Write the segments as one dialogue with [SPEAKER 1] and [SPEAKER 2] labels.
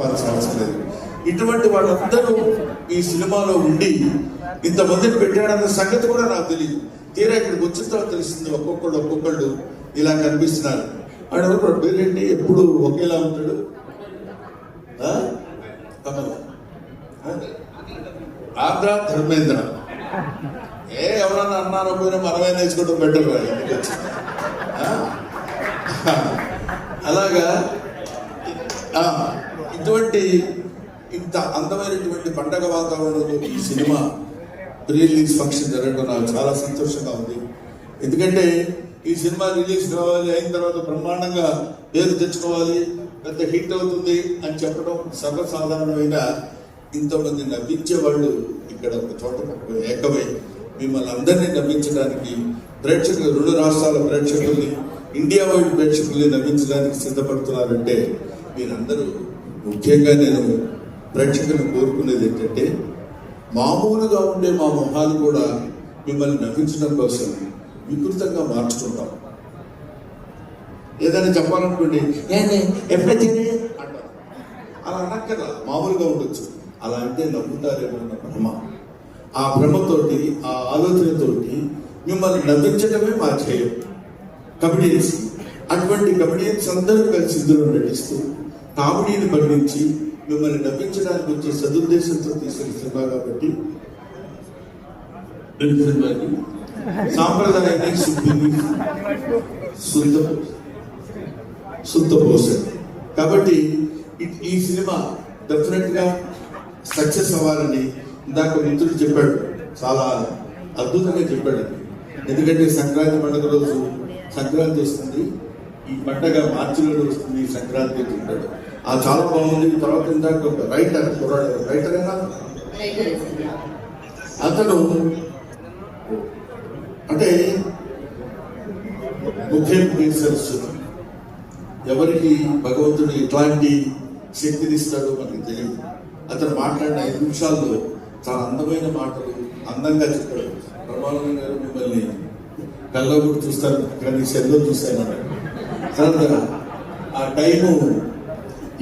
[SPEAKER 1] అవసరం లేదు. ఇటువంటి వాళ్ళందరూ ఈ సినిమాలో ఉండి ఇంతమందిని పెట్టాడన్న సంగతి కూడా నాకు తెలియదు. తీరా ఇక్కడికి వచ్చిన తర్వాత తెలిసింది. ఒక్కొక్కళ్ళు ఇలా కనిపిస్తున్నారు. ఆడ పేరేంటి, ఎప్పుడు ఒకేలా ఉంటాడు, ఆంధ్ర ధర్మేంద్ర. ఎవరన్నా అన్నారో పోయినా మనమే నేర్చుకోవడం బెటర్. అలాగా ఇటువంటి ఇంత అందమైనటువంటి పండగ వాతావరణంలో ఈ సినిమా ప్రీ రిలీజ్ ఫంక్షన్ జరగడం నాకు చాలా సంతోషంగా ఉంది. ఎందుకంటే ఈ సినిమా రిలీజ్ కావాలి, అయిన తర్వాత బ్రహ్మాండంగా పేరు తెచ్చుకోవాలి, పెద్ద హిట్ అవుతుంది అని చెప్పడం సర్వసాధారణమైన ఇంతమంది నవ్వించే వాళ్ళు ఇక్కడ ఒక చోట ఏకమై మిమ్మల్ని అందరినీ నవ్వించడానికి ప్రేక్షకులు, 2 రాష్ట్రాల ప్రేక్షకుల్ని, ఇండియా వైడ్ ప్రేక్షకుల్ని నవ్వించడానికి సిద్ధపడుతున్నారంటే మీరందరూ, ముఖ్యంగా నేను ప్రేక్షకులను కోరుకునేది ఏంటంటే, మామూలుగా ఉండే మా మొహాలు కూడా మిమ్మల్ని నవ్వించడం కోసం వికృతంగా మార్చుకుంటాం. ఏదైనా చెప్పాలనుకోండి, ఎప్పుడైతే అంటారు. అలా అనక్కర్లా, మామూలుగా ఉండొచ్చు. అలా అంటే నవ్వుతారేమో అన్న భ్రమ. ఆ భ్రమతోటి, ఆ ఆలోచనతోటి మిమ్మల్ని నవ్వించడమే మా ధ్యేయం. కమెడియన్స్, అటువంటి కమెడియన్స్ అందరూ కలిసి ఇందులో నటిస్తూ కామెడీని పండించి మిమ్మల్ని నవ్వించడానికి వచ్చే సదుద్దేశంతో తీసిన సినిమా కాబట్టి సాంప్రదాయాన్ని శుద్ధ పోసాడు. కాబట్టి ఈ సినిమా డెఫినెట్ గా సక్సెస్ అవ్వాలని ఇందాక మిత్రుడు చెప్పాడు, చాలా అద్భుతంగా చెప్పాడు. ఎందుకంటే సంక్రాంతి పండుగ రోజు, సంక్రాంతి వస్తుంది, ఈ పండగ మార్చిలో వస్తుంది, సంక్రాంతి చెప్పాడు. చాలా బాగుంది. తర్వాత ఇందాక ఒక రైటర్ అయినా అతను అంటే ముఖ్యం ఎవరికి భగవంతుడు ఎట్లాంటి శక్తిని ఇస్తాడో మనకి తెలియదు. అతను మాట్లాడిన 5 నిమిషాల్లో చాలా అందమైన మాటలు అందంగా చెప్పాడు. ప్రమాణం గారు మిమ్మల్ని కళ్ళలో కూడా చూస్తారు, కానీ సెల్లో చూస్తానన్నాడు. తర్వాత ఆ టైము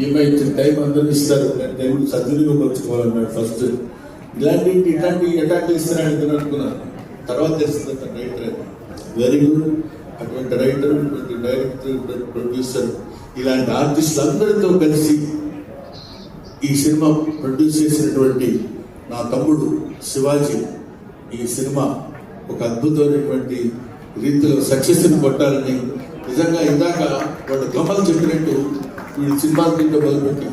[SPEAKER 1] ఏమైతే టైం అందరూ ఇస్తారు, టైం సద్వినియోగపరచుకోవాలన్నాడు. ఫస్ట్ ఇట్లాంటి అటాక్లు ఇస్తారని అనుకున్నాను. తర్వాత తెలిసింది అతను రైటర్. Very good. అటువంటి రైటర్, ఇటువంటి డైరెక్టర్, ఇటువంటి ప్రొడ్యూసర్, ఇలాంటి ఆర్టిస్టులు అందరితో కలిసి ఈ సినిమా ప్రొడ్యూస్ చేసినటువంటి నా తమ్ముడు శివాజీ ఈ సినిమా ఒక అద్భుతమైనటువంటి రీతిలో సక్సెస్ని కొట్టాలని, నిజంగా ఇందాక వాడు కమల్ చెప్పినట్టు వీడు సినిమా మొదలుపెట్టి